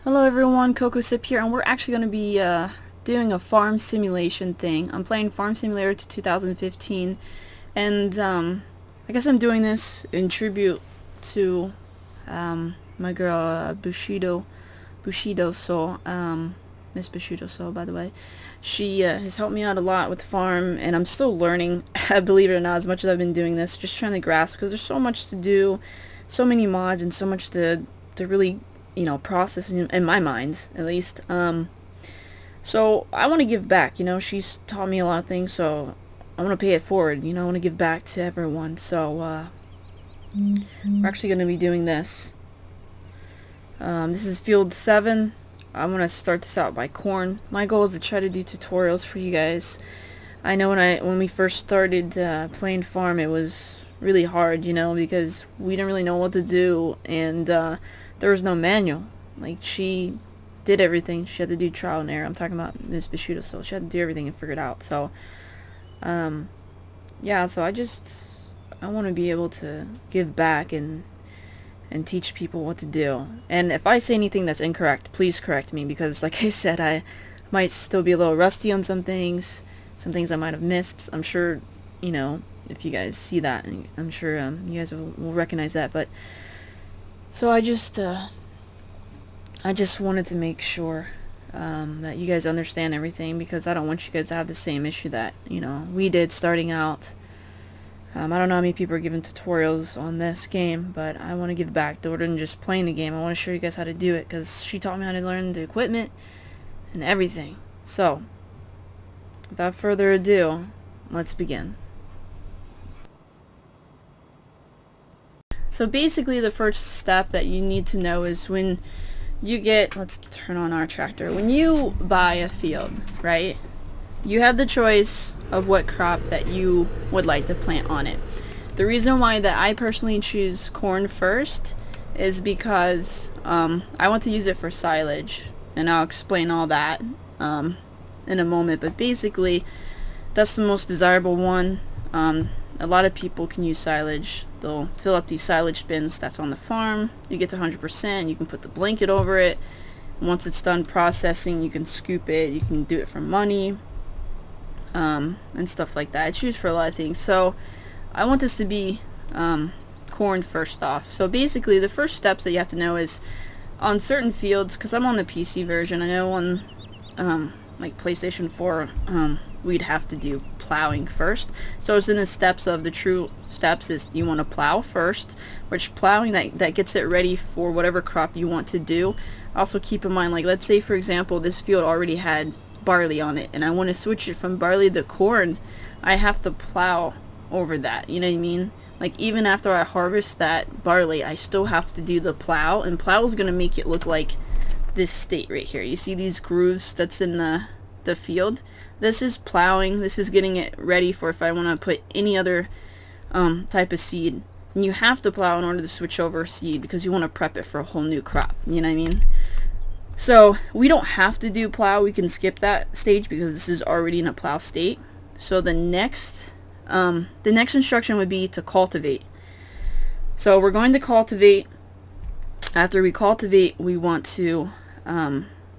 Hello everyone, CocoSip here, and we're actually going to be doing a farm simulation thing. I'm playing Farm Simulator 2015, and I guess I'm doing this in tribute to my girl Bushido Miss Bushido by the way. She has helped me out a lot with the farm, and I'm still learning, believe it or not, as much as I've been doing this, just trying to grasp, because there's so much to do, so many mods, and so much to really process in my mind, at least. So I want to give back. She's taught me a lot of things, so I want to pay it forward. I want to give back to everyone. So we're actually going to be doing this. This is field 7. I'm going to start this out by corn. My goal is to try to do tutorials for you guys. I know when we first started playing farm, it was really hard, because we didn't really know what to do, and there was no manual. Like, she did everything. She had to do trial and error. I'm talking about Miss Bushido, so she had to do everything and figure it out. So, yeah, so I want to be able to give back and teach people what to do. And if I say anything that's incorrect, please correct me, because like I said, I might still be a little rusty on some things I might have missed. I'm sure, if you guys see that, I'm sure you guys will recognize that. But so I just wanted to make sure that you guys understand everything, because I don't want you guys to have the same issue that we did starting out. I don't know how many people are giving tutorials on this game, but I want to give back other than just playing the game. I want to show you guys how to do it, because she taught me how to learn the equipment and everything. So without further ado, let's begin. So basically, the first step that you need to know is when you get, let's turn on our tractor. When you buy a field, right, you have the choice of what crop that you would like to plant on it. The reason why that I personally choose corn first is because I want to use it for silage, and I'll explain all that in a moment. But basically, that's the most desirable one. A lot of people can use silage. They'll fill up these silage bins that's on the farm. You get to 100%. You can put the blanket over it. Once it's done processing, you can scoop it. You can do it for money, and stuff like that. It's used for a lot of things. So I want this to be corn first off. So basically, the first steps that you have to know is on certain fields, because I'm on the PC version. I know on like PlayStation 4, we'd have to do plowing first. So it's in the steps of the true steps is you want to plow first, which plowing that gets it ready for whatever crop you want to do. Also keep in mind, like, let's say for example this field already had barley on it, and I want to switch it from barley to corn. I have to plow over that, you know what I mean? Like, even after I harvest that barley, I still have to do the plow, and plow is going to make it look like this state right here. You see these grooves that's in the field? This is plowing. This is getting it ready for if I want to put any other type of seed. And you have to plow in order to switch over seed, because you want to prep it for a whole new crop, you know what I mean? So we don't have to do plow. We can skip that stage because this is already in a plow state. So the next instruction would be to cultivate. So we're going to cultivate. After we cultivate, we want to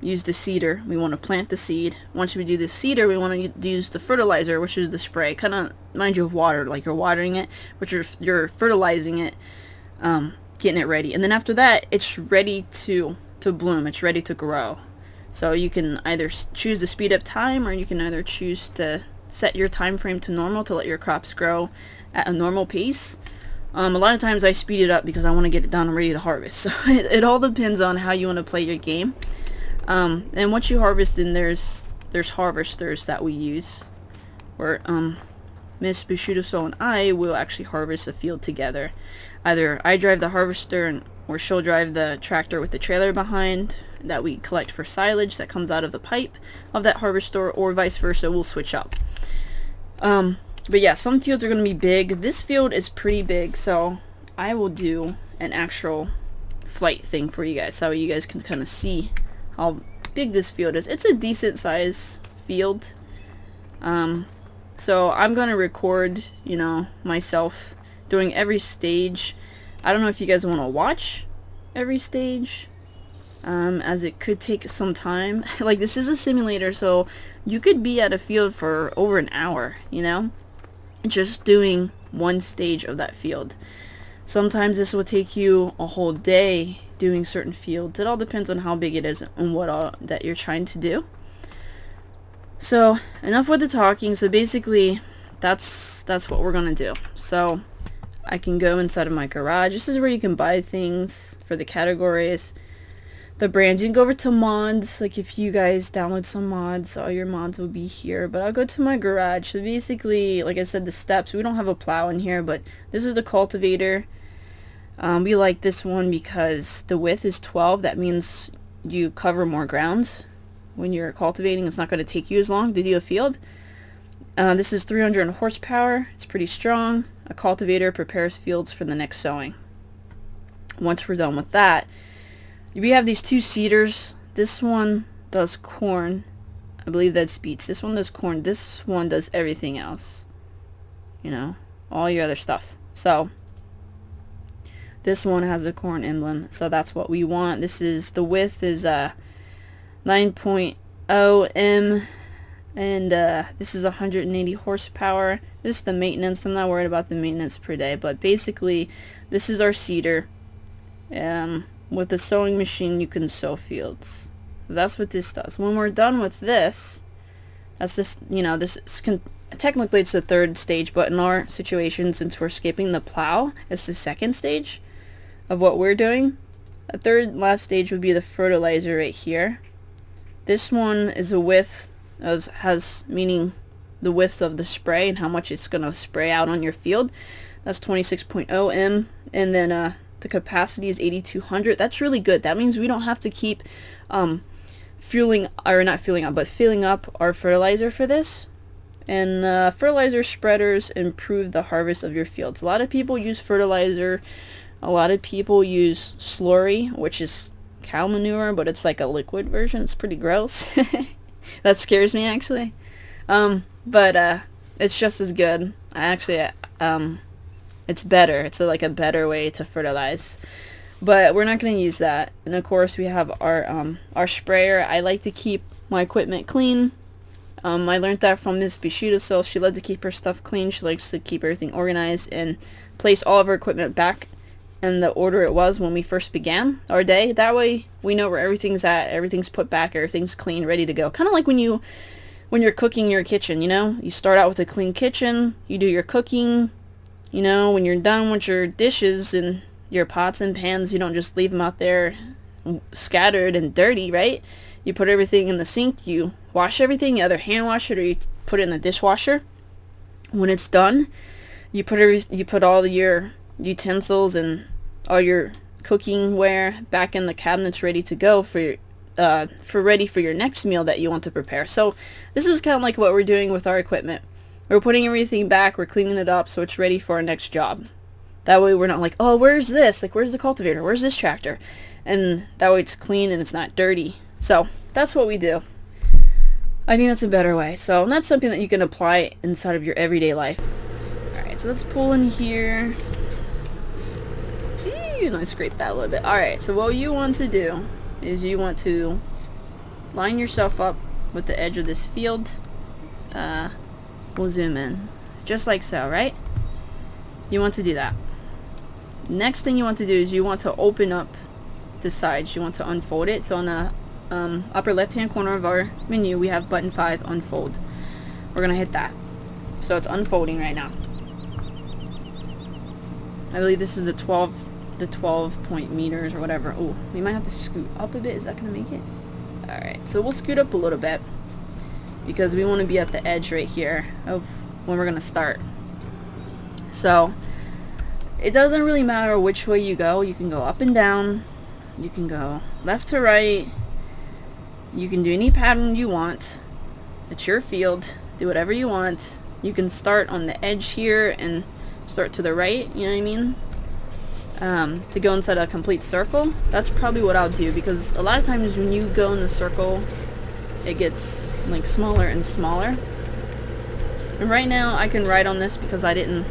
use the seeder. We want to plant the seed. Once we do the seeder, we want to use the fertilizer, which is the spray. Kind of mind you of water, like you're watering it, but you're fertilizing it, getting it ready. And then after that, it's ready to bloom. It's ready to grow. So you can either choose to speed up time, or you can either choose to set your time frame to normal to let your crops grow at a normal pace. A lot of times I speed it up because I want to get it done and ready to harvest. So it all depends on how you want to play your game. And once you harvest, then there's harvesters that we use, where Miss Bushido and I will actually harvest a field together. Either I drive the harvester, or she'll drive the tractor with the trailer behind that we collect for silage that comes out of the pipe of that harvester, or vice versa. We'll switch up. But yeah, some fields are going to be big. This field is pretty big, so I will do an actual flight thing for you guys, so you guys can kind of see how big this field is. It's a decent size field. So I'm going to record, myself doing every stage. I don't know if you guys want to watch every stage, as it could take some time. Like, this is a simulator, so you could be at a field for over an hour, you know, just doing one stage of that field. Sometimes this will take you a whole day doing certain fields. It all depends on how big it is and what all that you're trying to do. So enough with the talking. So basically that's what we're gonna do. So I can go inside of my garage. This is where you can buy things for the categories, the brands. You can go over to mods. Like, if you guys download some mods, all your mods will be here. But I'll go to my garage. So basically, like I said, the steps, we don't have a plow in here, but this is the cultivator. We like this one because the width is 12. That means you cover more grounds. When you're cultivating, it's not going to take you as long to do a field. This is 300 horsepower. It's pretty strong. A cultivator prepares fields for the next sowing. Once we're done with that, we have these two seeders. This one does corn. I believe that's beets. This one does corn. This one does everything else. You know, all your other stuff. So this one has a corn emblem, so that's what we want. This is, the width is 9.0 m, and this is 180 horsepower. This is the maintenance. I'm not worried about the maintenance per day, but basically this is our seeder. With the sowing machine you can sow fields. That's what this does. When we're done with this, that's this, you know, this can, technically it's the third stage, but in our situation, since we're skipping the plow, it's the second stage of what we're doing. A third last stage would be the fertilizer right here. This one is a width of, has meaning the width of the spray and how much it's gonna spray out on your field. That's 26.0 m, and then the capacity is 8200. That's really good. That means we don't have to keep filling up our fertilizer for this. And fertilizer spreaders improve the harvest of your fields. A lot of people use fertilizer. A lot of people use slurry, which is cow manure, but it's like a liquid version. It's pretty gross. That scares me, actually. But it's just as good. It's better. It's like a better way to fertilize. But we're not going to use that. And of course we have our sprayer. I like to keep my equipment clean. I learned that from Miss Bushido, so she loves to keep her stuff clean. She likes to keep everything organized and place all of her equipment back in the order it was when we first began our day. That way we know where everything's at, everything's put back, everything's clean, ready to go. Kind of like when you're cooking your kitchen, you know? You start out with a clean kitchen, you do your cooking, you know, when you're done with your dishes and your pots and pans, you don't just leave them out there scattered and dirty, right? You put everything in the sink, you wash everything, you either hand wash it or you put it in the dishwasher. When it's done, you put all your utensils and all your cooking ware back in the cabinets, ready to go for your next meal that you want to prepare. So this is kind of like what we're doing with our equipment. We're putting everything back, we're cleaning it up so it's ready for our next job. That way we're not like, oh, where's this? Like, where's the cultivator? Where's this tractor? And that way it's clean and it's not dirty. So that's what we do. I think that's a better way. So that's something that you can apply inside of your everyday life. Alright, so let's pull in here. And I scraped that a little bit. Alright, so what you want to do is you want to line yourself up with the edge of this field. We'll zoom in. Just like so, right? You want to do that. Next thing you want to do is you want to open up the sides. You want to unfold it. So on the upper left hand corner of our menu we have button 5, unfold. We're gonna hit that. So it's unfolding right now. I believe this is the 12 point meters or whatever. Oh, we might have to scoot up a bit. Is that gonna make it? Alright, so we'll scoot up a little bit because we want to be at the edge right here of when we're gonna start. So it doesn't really matter which way you go. You can go up and down, you can go left to right, you can do any pattern you want. It's your field. Do whatever you want. You can start on the edge here and start to the right, you know what I mean? To go inside a complete circle. That's probably what I'll do, because a lot of times when you go in the circle it gets like smaller and smaller. And right now I can ride on this because I didn't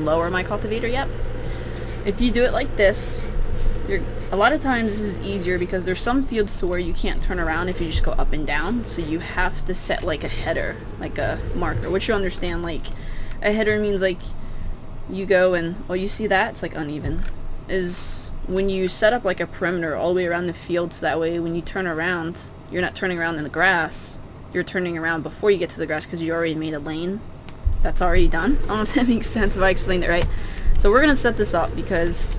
lower my cultivator yet. If you do it like this, a lot of times this is easier because there's some fields to where you can't turn around if you just go up and down, so you have to set like a header, like a marker, which you understand. Like a header means like you go and, oh, you see that? It's like uneven. Is when you set up like a perimeter all the way around the field, so that way when you turn around, you're not turning around in the grass, you're turning around before you get to the grass because you already made a lane that's already done. I don't know if that makes sense, if I explained it right. So we're going to set this up because,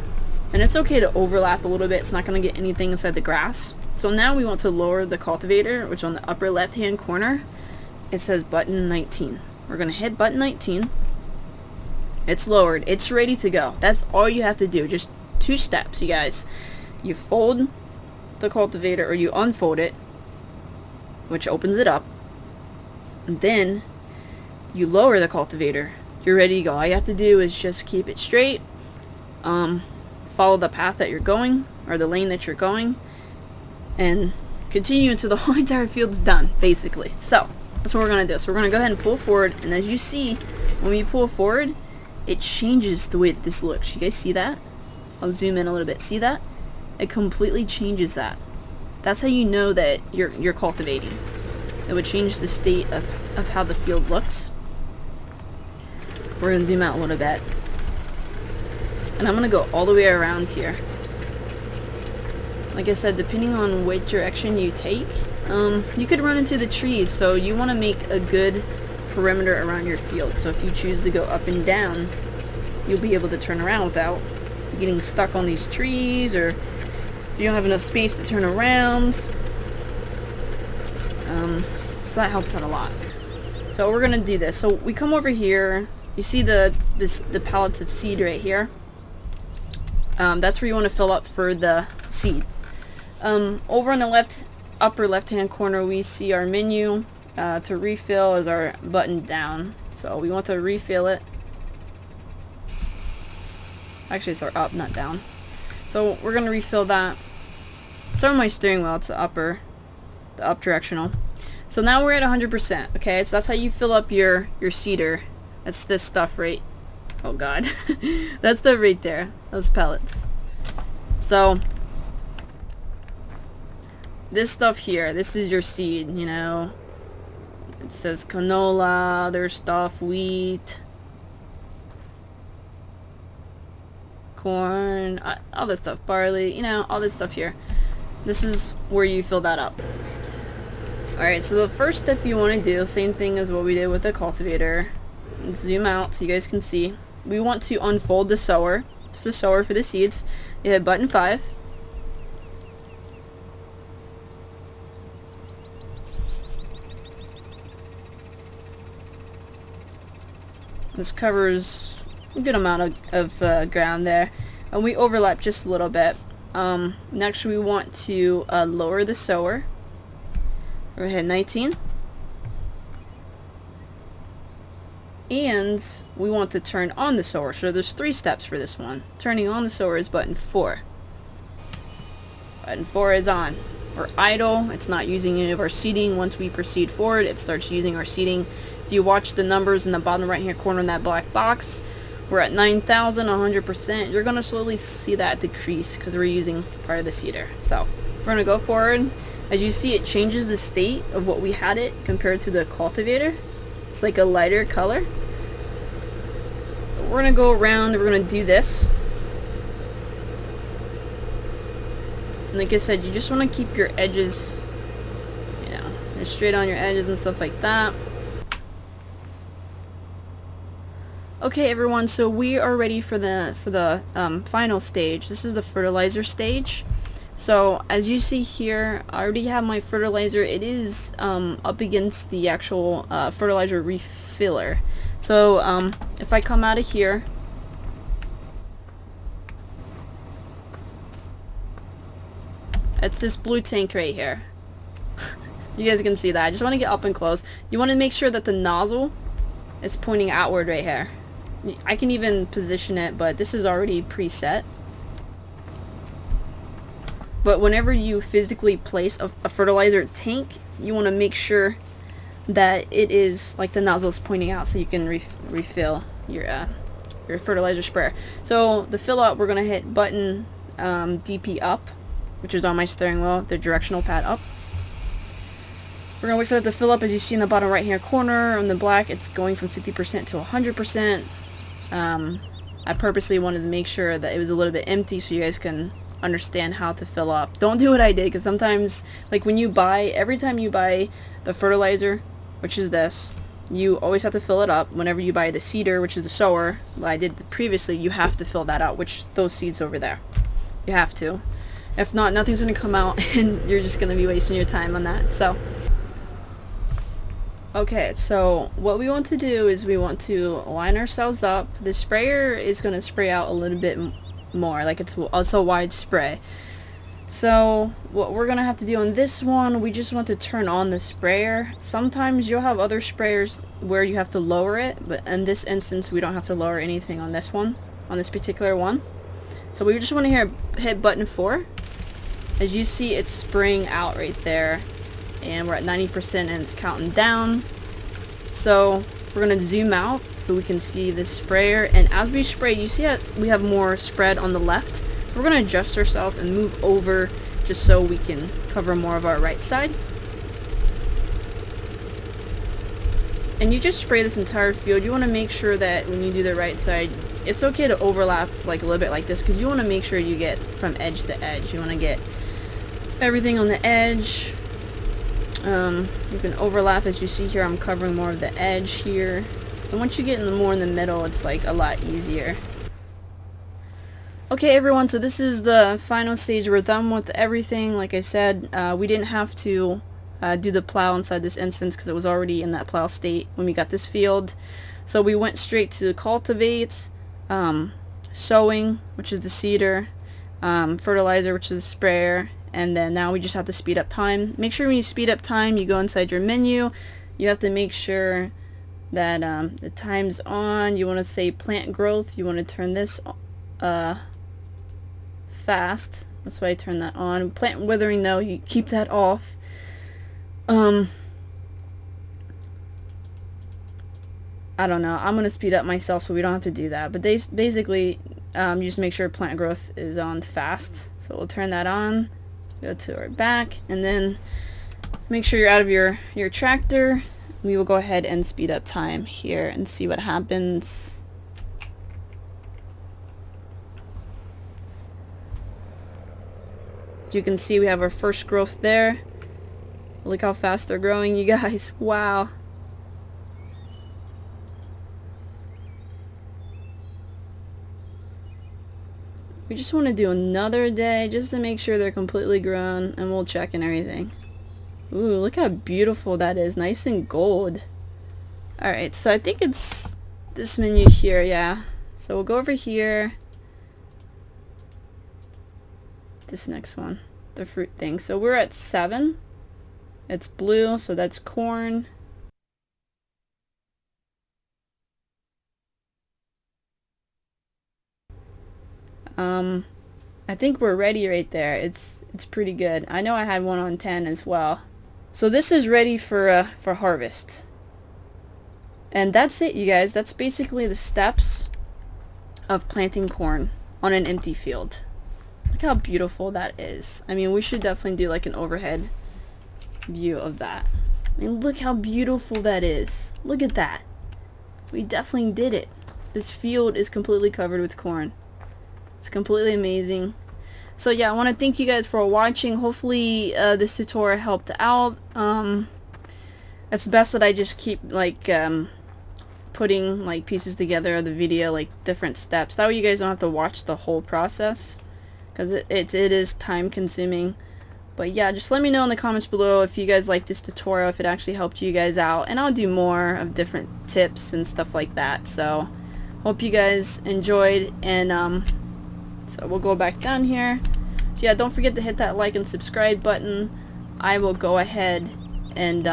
and it's okay to overlap a little bit, it's not going to get anything inside the grass. So now we want to lower the cultivator, which on the upper left hand corner, it says button 19. We're going to hit button 19. It's lowered. It's ready to go. That's all you have to do. Just 2 steps, you guys. You fold the cultivator, or you unfold it, which opens it up. And then you lower the cultivator. You're ready to go. All you have to do is just keep it straight. Follow the path that you're going, or the lane that you're going, and continue until the whole entire field's done, basically. So that's what we're going to do. So we're going to go ahead and pull forward, and as you see, when we pull forward, it changes the way that this looks. You guys see that? I'll zoom in a little bit. See that? It completely changes that. That's how you know that you're cultivating. It would change the state of how the field looks. We're going to zoom out a little bit. And I'm going to go all the way around here. Like I said, depending on which direction you take, you could run into the trees. So you want to make a good perimeter around your field. So if you choose to go up and down, you'll be able to turn around without getting stuck on these trees, or you don't have enough space to turn around. So that helps out a lot. So we're gonna do this. So we come over here. You see the pallets of seed right here. That's where you want to fill up for the seed. Over on the upper left hand corner, we see our menu. To refill is our button down. So we want to refill it. Actually, it's our up, not down. So we're going to refill that. So on my steering wheel, it's the up directional. So now we're at 100%. Okay, so that's how you fill up your seeder. That's this stuff right. Oh god. That's the right there. Those pellets. So this stuff here, this is your seed, you know. It says canola, other stuff, wheat, corn, all this stuff, barley, you know, all this stuff here. This is where you fill that up. Alright, so the first step you want to do, same thing as what we did with the cultivator. Let's zoom out so you guys can see. We want to unfold the sower. It's the sower for the seeds. You hit button 5. This covers a good amount of ground there. And we overlap just a little bit. Next we want to lower the sower. We're going to hit 19. And we want to turn on the sower. So there's 3 steps for this one. Turning on the sower is button 4. Button 4 is on. We're idle. It's not using any of our seeding. Once we proceed forward, it starts using our seeding. If you watch the numbers in the bottom right hand corner in that black box, we're at 9,000, 100%. You're going to slowly see that decrease because we're using part of the seeder. So we're going to go forward. As you see, it changes the state of what we had it compared to the cultivator. It's like a lighter color. So we're going to go around and we're going to do this. And like I said, you just want to keep your edges, you know, straight on your edges and stuff like that. Okay everyone, so we are ready for the final stage. This is the fertilizer stage. So as you see here, I already have my fertilizer. It is up against the actual fertilizer refiller. So if I come out of here, it's this blue tank right here. You guys can see that. I just want to get up and close. You want to make sure that the nozzle is pointing outward right here. I can even position it, but this is already preset. But whenever you physically place a fertilizer tank, you want to make sure that it is like the nozzle is pointing out, so you can refill your fertilizer sprayer. So the fill up, we're gonna hit button DP up, which is on my steering wheel, the directional pad up. We're gonna wait for that to fill up. As you see in the bottom right hand corner on the black, it's going from 50% to 100%. I purposely wanted to make sure that it was a little bit empty so you guys can understand how to fill up. Don't do what I did, because sometimes, like when you buy, every time you buy the fertilizer, which is this, you always have to fill it up. Whenever you buy the seeder, which is the sower, what I did previously, you have to fill that out, which those seeds over there. You have to. If not, nothing's going to come out and you're just going to be wasting your time on that. So, okay, so what we want to do is we want to line ourselves up. The sprayer is going to spray out a little bit more, like it's a wide spray. So what we're gonna have to do on this one, we just want to turn on the sprayer. Sometimes you'll have other sprayers where you have to lower it, but in this instance we don't have to lower anything on this one, on this particular one. So we just want to hit button 4. As you see, it's spraying out right there, and we're at 90% and it's counting down. So we're gonna zoom out so we can see this sprayer, and as we spray, you see that we have more spread on the left. We're going to adjust ourselves and move over just so we can cover more of our right side. And you just spray this entire field. You want to make sure that when you do the right side, it's okay to overlap like a little bit like this, because you want to make sure you get from edge to edge. You want to get everything on the edge. You can overlap. As you see here, I'm covering more of the edge here. And once you get more in the middle, it's like a lot easier. Okay everyone, so this is the final stage. We're done with everything. Like I said, we didn't have to do the plow inside this instance because it was already in that plow state when we got this field. So we went straight to cultivate, sowing, which is the seeder, fertilizer, which is the sprayer, and then now we just have to speed up time. Make sure when you speed up time, you go inside your menu. You have to make sure that the time's on. You want to say plant growth. You want to turn this fast. That's why I turn that on. Plant withering, though, you keep that off. I don't know. I'm gonna speed up myself so we don't have to do that. But they basically, you just make sure plant growth is on fast. So we'll turn that on. Go to our back, and then make sure you're out of your tractor. We will go ahead and speed up time here and see what happens. As you can see, we have our first growth there. Look how fast they're growing, you guys. Wow. We just want to do another day just to make sure they're completely grown, and we'll check and everything. Ooh, look how beautiful that is. Nice and gold. Alright, so I think it's this menu here, yeah. So we'll go over here. This next one, the fruit thing. So we're at 7. It's blue, so that's corn. I think we're ready right there. It's pretty good. I know I had one on 10 as well. So this is ready for harvest. And that's it, you guys. That's basically the steps of planting corn on an empty field. Look how beautiful that is. I mean, we should definitely do like an overhead view of that. I mean, look how beautiful that is. Look at that. We definitely did it. This field is completely covered with corn. It's completely amazing. So yeah, I want to thank you guys for watching. Hopefully this tutorial helped out. It's best that I just keep like putting like pieces together of the video, like different steps. That way you guys don't have to watch the whole process, because it is time consuming. But yeah, just let me know in the comments below if you guys like this tutorial, if it actually helped you guys out, and I'll do more of different tips and stuff like that. So hope you guys enjoyed, and so we'll go back down here. So yeah, don't forget to hit that like and subscribe button. I will go ahead and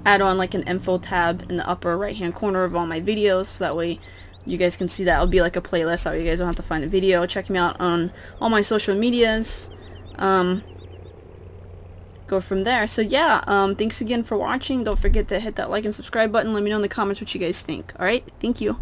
add on like an info tab in the upper right hand corner of all my videos, so that way you guys can see that. It'll be like a playlist, so you guys don't have to find a video. Check me out on all my social medias. Go from there. So yeah, thanks again for watching. Don't forget to hit that like and subscribe button. Let me know in the comments what you guys think. Alright, thank you.